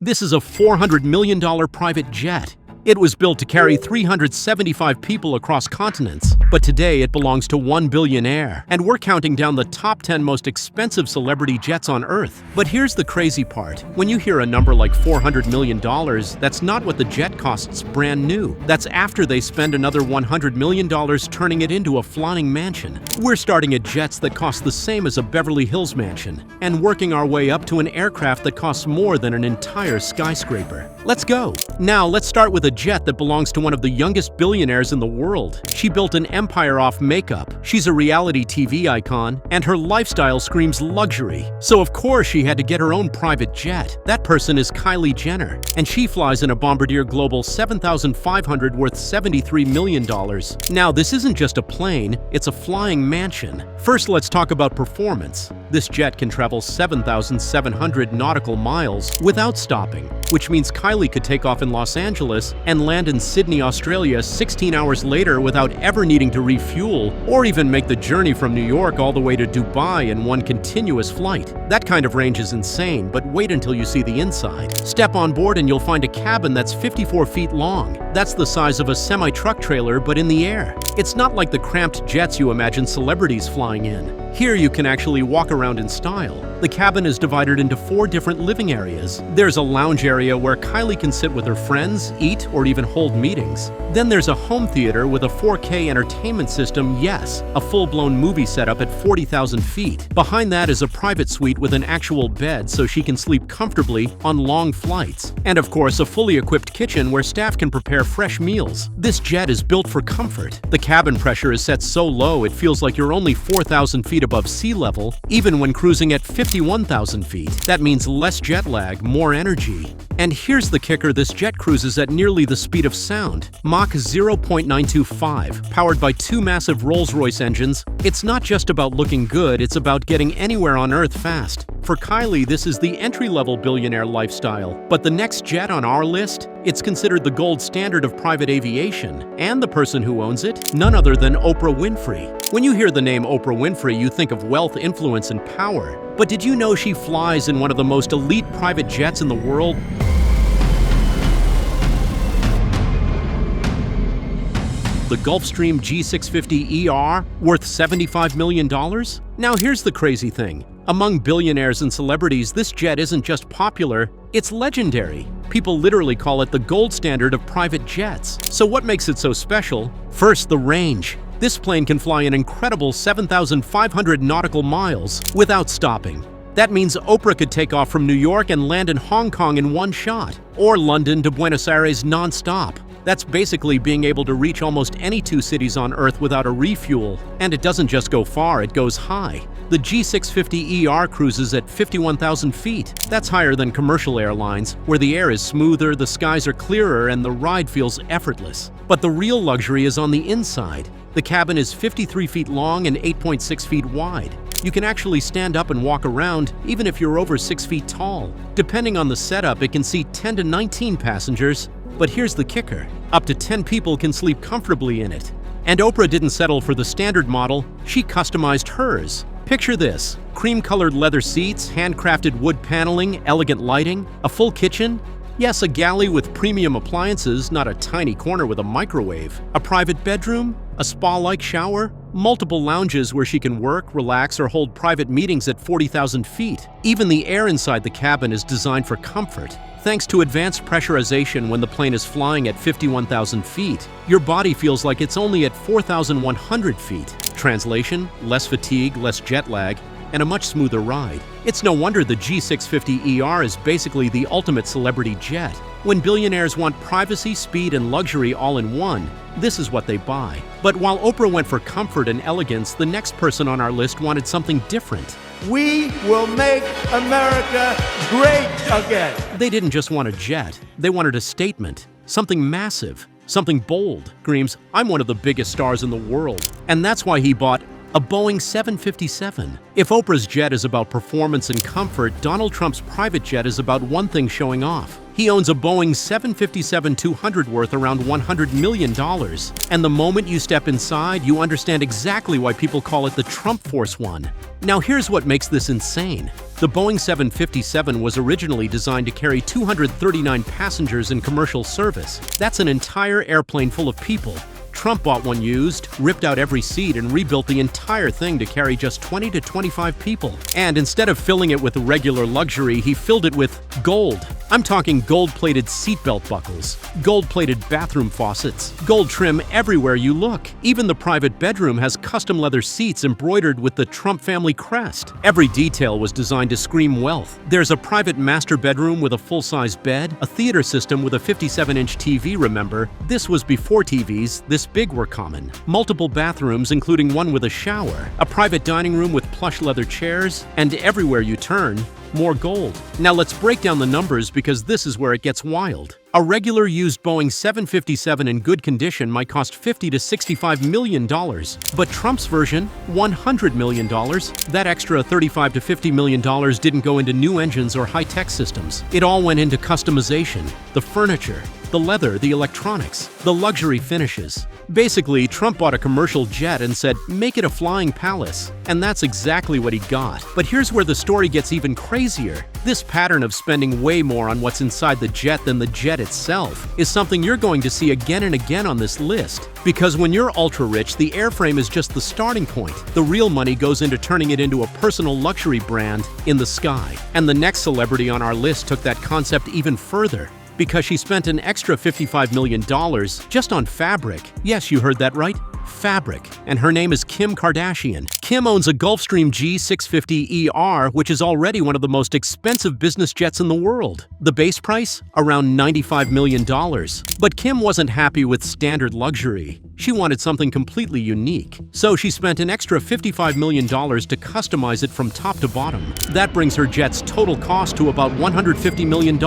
This is a $400 million private jet. It was built to carry 375 people across continents, but today it belongs to one billionaire, and we're counting down the top 10 most expensive celebrity jets on Earth. But here's the crazy part. When you hear a number like $400 million, that's not what the jet costs brand new. That's after they spend another $100 million turning it into a flying mansion. We're starting at jets that cost the same as a Beverly Hills mansion, and working our way up to an aircraft that costs more than an entire skyscraper. Let's go! Now, let's start with a jet that belongs to one of the youngest billionaires in the world. She built an empire off makeup. She's a reality TV icon, and her lifestyle screams luxury. So of course she had to get her own private jet. That person is Kylie Jenner, and she flies in a Bombardier Global 7500 worth $73 million. Now, this isn't just a plane, it's a flying mansion. First, let's talk about performance. This jet can travel 7,700 nautical miles without stopping, which means Kylie could take off in Los Angeles and land in Sydney, Australia 16 hours later without ever needing to refuel or even make the journey from New York all the way to Dubai in one continuous flight. That kind of range is insane, but wait until you see the inside. Step on board and you'll find a cabin that's 54 feet long. That's the size of a semi-truck trailer, but in the air. It's not like the cramped jets you imagine celebrities flying in. Here you can actually walk around in style. The cabin is divided into 4 different living areas. There's a lounge area where Kylie can sit with her friends, eat, or even hold meetings. Then there's a home theater with a 4K entertainment system, yes, a full-blown movie setup at 40,000 feet. Behind that is a private suite with an actual bed so she can sleep comfortably on long flights. And of course, a fully equipped kitchen where staff can prepare fresh meals. This jet is built for comfort. The cabin pressure is set so low it feels like you're only 4,000 feet above sea level, even when cruising at 51,000 feet. That means less jet lag, more energy. And here's the kicker, this jet cruises at nearly the speed of sound, Mach 0.925, powered by 2 massive Rolls-Royce engines. It's not just about looking good, it's about getting anywhere on Earth fast. For Kylie, this is the entry-level billionaire lifestyle. But the next jet on our list? It's considered the gold standard of private aviation. And the person who owns it? None other than Oprah Winfrey. When you hear the name Oprah Winfrey, you think of wealth, influence, and power. But did you know she flies in one of the most elite private jets in the world? The Gulfstream G650ER, worth $75 million? Now here's the crazy thing. Among billionaires and celebrities, this jet isn't just popular, it's legendary. People literally call it the gold standard of private jets. So what makes it so special? First, the range. This plane can fly an incredible 7,500 nautical miles without stopping. That means Oprah could take off from New York and land in Hong Kong in one shot, or London to Buenos Aires non-stop. That's basically being able to reach almost any 2 cities on Earth without a refuel. And it doesn't just go far, it goes high. The G650ER cruises at 51,000 feet. That's higher than commercial airlines, where the air is smoother, the skies are clearer, and the ride feels effortless. But the real luxury is on the inside. The cabin is 53 feet long and 8.6 feet wide. You can actually stand up and walk around, even if you're over 6 feet tall. Depending on the setup, it can seat 10 to 19 passengers. But here's the kicker. Up to 10 people can sleep comfortably in it. And Oprah didn't settle for the standard model, she customized hers. Picture this: cream-colored leather seats, handcrafted wood paneling, elegant lighting, a full kitchen. Yes, a galley with premium appliances, not a tiny corner with a microwave. A private bedroom, a spa-like shower, multiple lounges where she can work, relax, or hold private meetings at 40,000 feet. Even the air inside the cabin is designed for comfort. Thanks to advanced pressurization when the plane is flying at 51,000 feet, your body feels like it's only at 4,100 feet. Translation: less fatigue, less jet lag, and a much smoother ride. It's no wonder the G650ER is basically the ultimate celebrity jet. When billionaires want privacy, speed, and luxury all in one, this is what they buy. But while Oprah went for comfort and elegance, the next person on our list wanted something different. We will make America great again. They didn't just want a jet, they wanted a statement, something massive, something bold. Screams, "I'm one of the biggest stars in the world." And that's why he bought a Boeing 757. If Oprah's jet is about performance and comfort, Donald Trump's private jet is about one thing showing off. He owns a Boeing 757-200 worth around $100 million. And the moment you step inside, you understand exactly why people call it the Trump Force One. Now here's what makes this insane. The Boeing 757 was originally designed to carry 239 passengers in commercial service. That's an entire airplane full of people. Trump bought one used, ripped out every seat, and rebuilt the entire thing to carry just 20 to 25 people. And instead of filling it with regular luxury, he filled it with gold. I'm talking gold-plated seatbelt buckles, gold-plated bathroom faucets, gold trim everywhere you look. Even the private bedroom has custom leather seats embroidered with the Trump family crest. Every detail was designed to scream wealth. There's a private master bedroom with a full-size bed, a theater system with a 57-inch TV, remember. This was before TVs this big were common. Multiple bathrooms, including one with a shower, a private dining room with plush leather chairs, and everywhere you turn, more gold. Now let's break down the numbers because this is where it gets wild. A regular used Boeing 757 in good condition might cost $50 to $65 million, but Trump's version, $100 million. That extra $35 to $50 million didn't go into new engines or high-tech systems. It all went into customization, the furniture, the leather, the electronics, the luxury finishes. Basically, Trump bought a commercial jet and said, make it a flying palace. And that's exactly what he got. But here's where the story gets even crazier. This pattern of spending way more on what's inside the jet than the jet itself is something you're going to see again and again on this list. Because when you're ultra-rich, the airframe is just the starting point. The real money goes into turning it into a personal luxury brand in the sky. And the next celebrity on our list took that concept even further, because she spent an extra $55 million just on fabric. Yes, you heard that right. Fabric. And her name is Kim Kardashian. Kim owns a Gulfstream G650ER, which is already one of the most expensive business jets in the world. The base price? Around $95 million. But Kim wasn't happy with standard luxury. She wanted something completely unique. So she spent an extra $55 million to customize it from top to bottom. That brings her jet's total cost to about $150 million.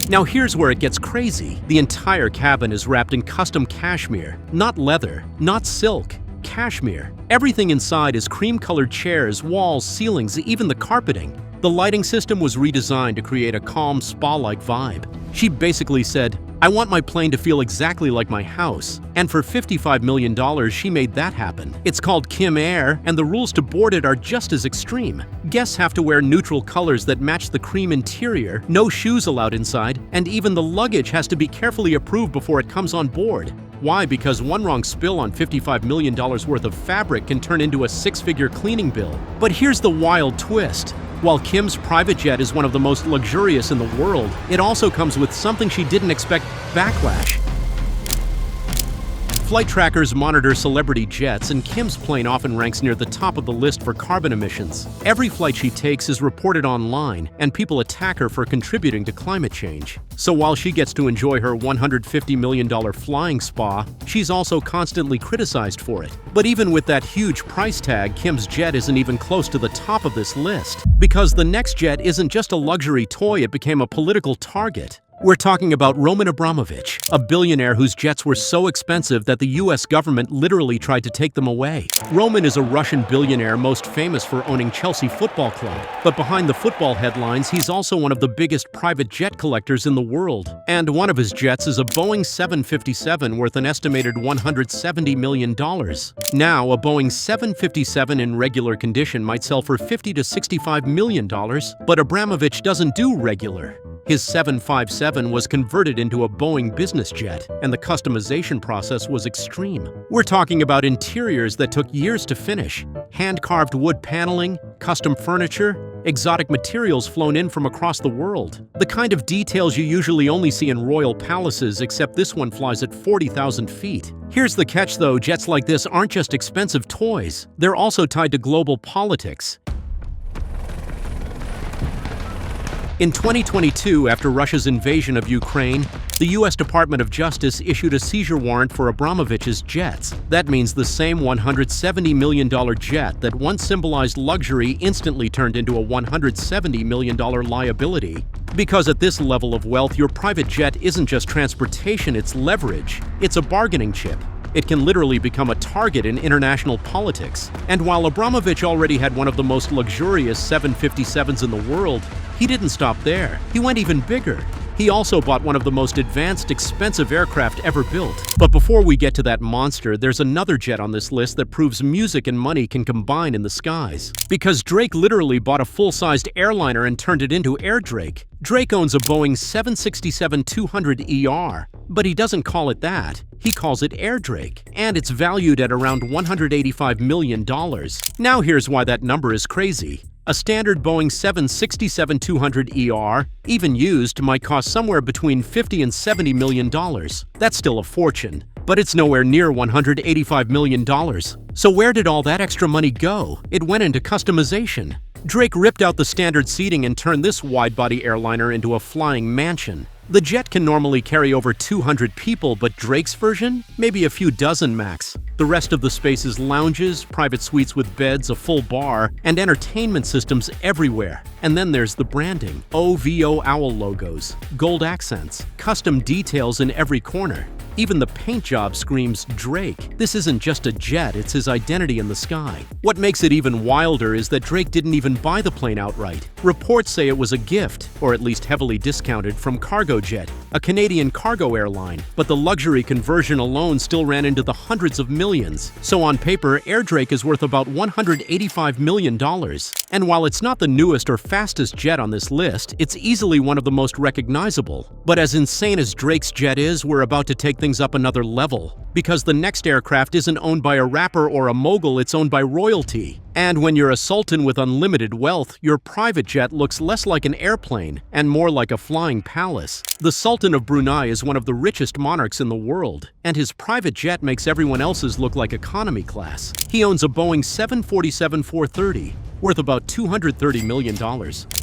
Now here's where it gets crazy. The entire cabin is wrapped in custom cashmere. Not leather, not silk. Cashmere. Everything inside is cream-colored chairs, walls, ceilings, even the carpeting. The lighting system was redesigned to create a calm, spa-like vibe. She basically said, I want my plane to feel exactly like my house. And for $55 million, she made that happen. It's called Kim Air, and the rules to board it are just as extreme. Guests have to wear neutral colors that match the cream interior, no shoes allowed inside, and even the luggage has to be carefully approved before it comes on board. Why? Because one wrong spill on $55 million worth of fabric can turn into a six-figure cleaning bill. But here's the wild twist. While Kim's private jet is one of the most luxurious in the world, it also comes with something she didn't expect: backlash. Flight trackers monitor celebrity jets, and Kim's plane often ranks near the top of the list for carbon emissions. Every flight she takes is reported online, and people attack her for contributing to climate change. So while she gets to enjoy her $150 million flying spa, she's also constantly criticized for it. But even with that huge price tag, Kim's jet isn't even close to the top of this list. Because the next jet isn't just a luxury toy, it became a political target. We're talking about Roman Abramovich, a billionaire whose jets were so expensive that the US government literally tried to take them away. Roman is a Russian billionaire most famous for owning Chelsea Football Club. But behind the football headlines, he's also one of the biggest private jet collectors in the world. And one of his jets is a Boeing 757 worth an estimated $170 million. Now, a Boeing 757 in regular condition might sell for $50 to $65 million, but Abramovich doesn't do regular. His 757 was converted into a Boeing business jet, and the customization process was extreme. We're talking about interiors that took years to finish, hand-carved wood paneling, custom furniture, exotic materials flown in from across the world. The kind of details you usually only see in royal palaces, except this one flies at 40,000 feet. Here's the catch though, jets like this aren't just expensive toys, they're also tied to global politics. In 2022, after Russia's invasion of Ukraine, the U.S. Department of Justice issued a seizure warrant for Abramovich's jets. That means the same $170 million jet that once symbolized luxury instantly turned into a $170 million liability. Because at this level of wealth, your private jet isn't just transportation, it's leverage. It's a bargaining chip. It can literally become a target in international politics. And while Abramovich already had one of the most luxurious 757s in the world, he didn't stop there. He went even bigger. He also bought one of the most advanced, expensive aircraft ever built. But before we get to that monster, there's another jet on this list that proves music and money can combine in the skies. Because Drake literally bought a full-sized airliner and turned it into Air Drake. Drake owns a Boeing 767-200ER, but he doesn't call it that. He calls it Air Drake, and it's valued at around $185 million. Now here's why that number is crazy. A standard Boeing 767-200ER, even used, might cost somewhere between $50 and $70 million. That's still a fortune, but it's nowhere near $185 million. So where did all that extra money go? It went into customization. Drake ripped out the standard seating and turned this wide-body airliner into a flying mansion. The jet can normally carry over 200 people, but Drake's version? Maybe a few dozen max. The rest of the space is lounges, private suites with beds, a full bar, and entertainment systems everywhere. And then there's the branding. OVO owl logos, gold accents, custom details in every corner. Even the paint job screams Drake. This isn't just a jet, it's his identity in the sky. What makes it even wilder is that Drake didn't even buy the plane outright. Reports say it was a gift, or at least heavily discounted, from Cargojet, a Canadian cargo airline. But the luxury conversion alone still ran into the hundreds of millions. So on paper, Air Drake is worth about $185 million. And while it's not the newest or fastest jet on this list, it's easily one of the most recognizable. But as insane as Drake's jet is, we're about to take things up another level. Because the next aircraft isn't owned by a rapper or a mogul, it's owned by royalty. And when you're a sultan with unlimited wealth, your private jet looks less like an airplane and more like a flying palace. The Sultan of Brunei is one of the richest monarchs in the world, and his private jet makes everyone else's look like economy class. He owns a Boeing 747-430, worth about $230 million.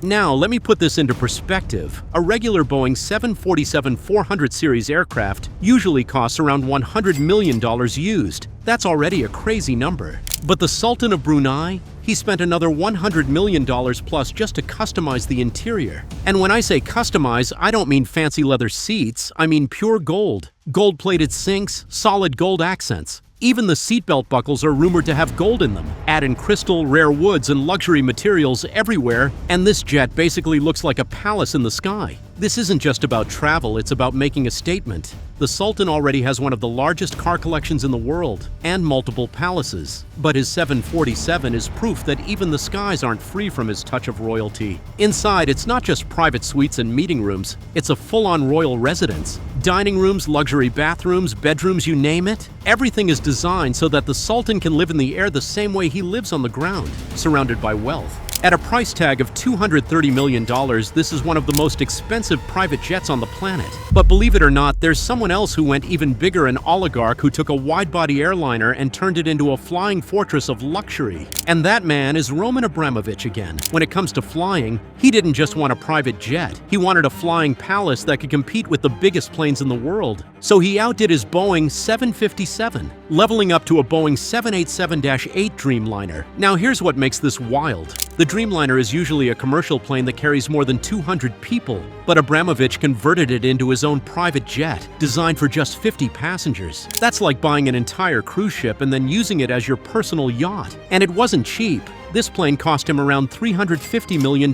Now, let me put this into perspective. A regular Boeing 747-400 series aircraft usually costs around $100 million used. That's already a crazy number. But the Sultan of Brunei? He spent another $100 million plus just to customize the interior. And when I say customize, I don't mean fancy leather seats, I mean pure gold. Gold-plated sinks, solid gold accents. Even the seatbelt buckles are rumored to have gold in them. Add in crystal, rare woods, and luxury materials everywhere, and this jet basically looks like a palace in the sky. This isn't just about travel, it's about making a statement. The Sultan already has one of the largest car collections in the world, and multiple palaces. But his 747 is proof that even the skies aren't free from his touch of royalty. Inside, it's not just private suites and meeting rooms, it's a full-on royal residence. Dining rooms, luxury bathrooms, bedrooms, you name it. Everything is designed so that the Sultan can live in the air the same way he lives on the ground, surrounded by wealth. At a price tag of $230 million, this is one of the most expensive private jets on the planet. But believe it or not, there's someone else who went even bigger, an oligarch who took a wide-body airliner and turned it into a flying fortress of luxury. And that man is Roman Abramovich again. When it comes to flying, he didn't just want a private jet. He wanted a flying palace that could compete with the biggest planes in the world. So he outdid his Boeing 757, leveling up to a Boeing 787-8 Dreamliner. Now here's what makes this wild. The Dreamliner is usually a commercial plane that carries more than 200 people, but Abramovich converted it into his own private jet, designed for just 50 passengers. That's like buying an entire cruise ship and then using it as your personal yacht. And it wasn't cheap. This plane cost him around $350 million.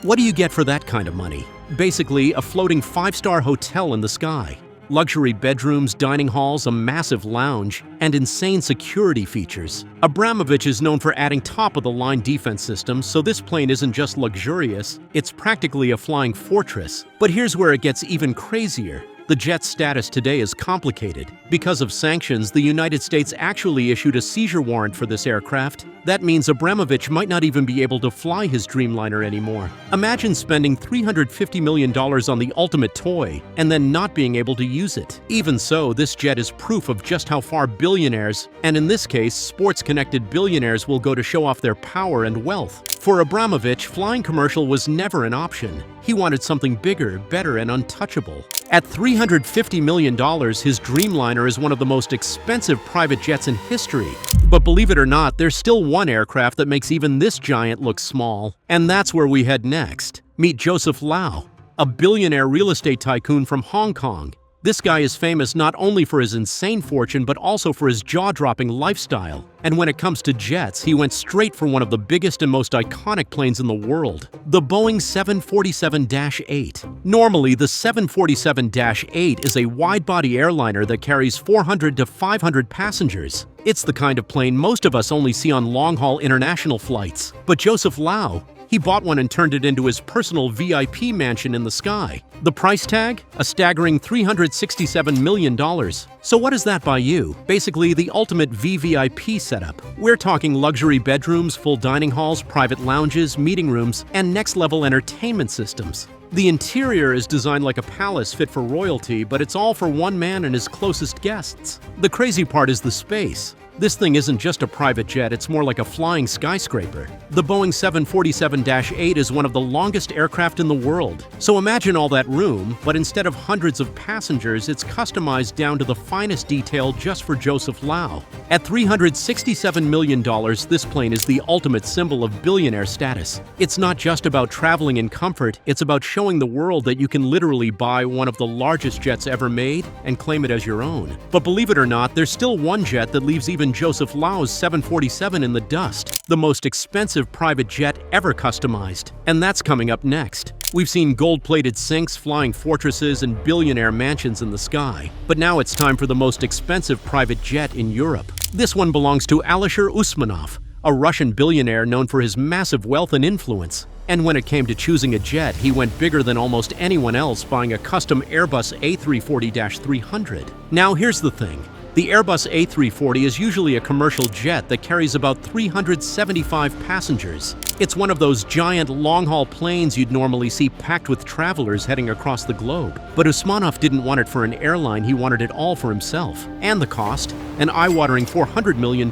What do you get for that kind of money? Basically, a floating 5-star hotel in the sky. Luxury bedrooms, dining halls, a massive lounge, and insane security features. Abramovich is known for adding top-of-the-line defense systems, so this plane isn't just luxurious, it's practically a flying fortress. But here's where it gets even crazier. The jet's status today is complicated. Because of sanctions, the United States actually issued a seizure warrant for this aircraft. That means Abramovich might not even be able to fly his Dreamliner anymore. Imagine spending $350 million on the ultimate toy and then not being able to use it. Even so, this jet is proof of just how far billionaires, and in this case, sports-connected billionaires, will go to show off their power and wealth. For Abramovich, flying commercial was never an option. He wanted something bigger, better, and untouchable. At $350 million, his Dreamliner is one of the most expensive private jets in history. But believe it or not, there's still one aircraft that makes even this giant look small. And that's where we head next. Meet Joseph Lau, a billionaire real estate tycoon from Hong Kong. This guy is famous not only for his insane fortune but also for his jaw-dropping lifestyle. And when it comes to jets, he went straight for one of the biggest and most iconic planes in the world, the Boeing 747-8. Normally, the 747-8 is a wide-body airliner that carries 400 to 500 passengers. It's the kind of plane most of us only see on long-haul international flights. But Joseph Lau, he bought one and turned it into his personal VIP mansion in the sky. The price tag? A staggering $367 million. So what does that buy you? Basically, the ultimate VVIP setup. We're talking luxury bedrooms, full dining halls, private lounges, meeting rooms, and next-level entertainment systems. The interior is designed like a palace fit for royalty, but it's all for one man and his closest guests. The crazy part is the space. This thing isn't just a private jet, it's more like a flying skyscraper. The Boeing 747-8 is one of the longest aircraft in the world. So imagine all that room, but instead of hundreds of passengers, it's customized down to the finest detail just for Joseph Lau. At $367 million, this plane is the ultimate symbol of billionaire status. It's not just about traveling in comfort, it's about showing the world that you can literally buy one of the largest jets ever made and claim it as your own. But believe it or not, there's still one jet that leaves even Joseph Lau's 747 in the dust, the most expensive private jet ever customized. And that's coming up next. We've seen gold-plated sinks, flying fortresses, and billionaire mansions in the sky. But now it's time for the most expensive private jet in Europe. This one belongs to Alisher Usmanov, a Russian billionaire known for his massive wealth and influence. And when it came to choosing a jet, he went bigger than almost anyone else, buying a custom Airbus A340-300. Now here's the thing. The Airbus A340 is usually a commercial jet that carries about 375 passengers. It's one of those giant long-haul planes you'd normally see packed with travelers heading across the globe. But Usmanov didn't want it for an airline, he wanted it all for himself. And the cost? An eye-watering $400 million?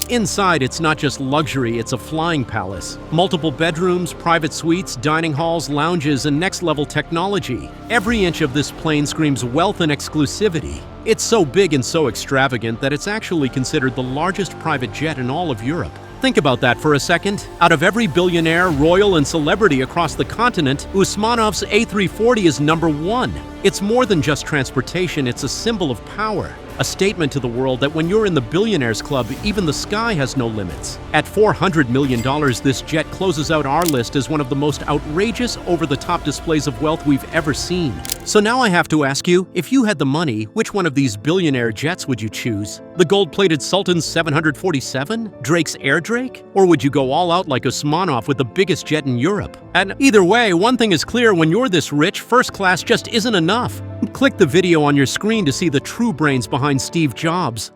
Inside, it's not just luxury, it's a flying palace. Multiple bedrooms, private suites, dining halls, lounges, and next-level technology. Every inch of this plane screams wealth and exclusivity. It's so big and so extravagant that it's actually considered the largest private jet in all of Europe. Think about that for a second. Out of every billionaire, royal, and celebrity across the continent, Usmanov's A340 is number one. It's more than just transportation, it's a symbol of power. A statement to the world that when you're in the billionaires club, even the sky has no limits. At $400 million, this jet closes out our list as one of the most outrageous, over-the-top displays of wealth we've ever seen. So now I have to ask you, if you had the money, which one of these billionaire jets would you choose? The gold-plated Sultan's 747? Drake's Air Drake? Or would you go all out like Usmanov with the biggest jet in Europe? And either way, one thing is clear, when you're this rich, first class just isn't enough. Click the video on your screen to see the true brains behind Steve Jobs.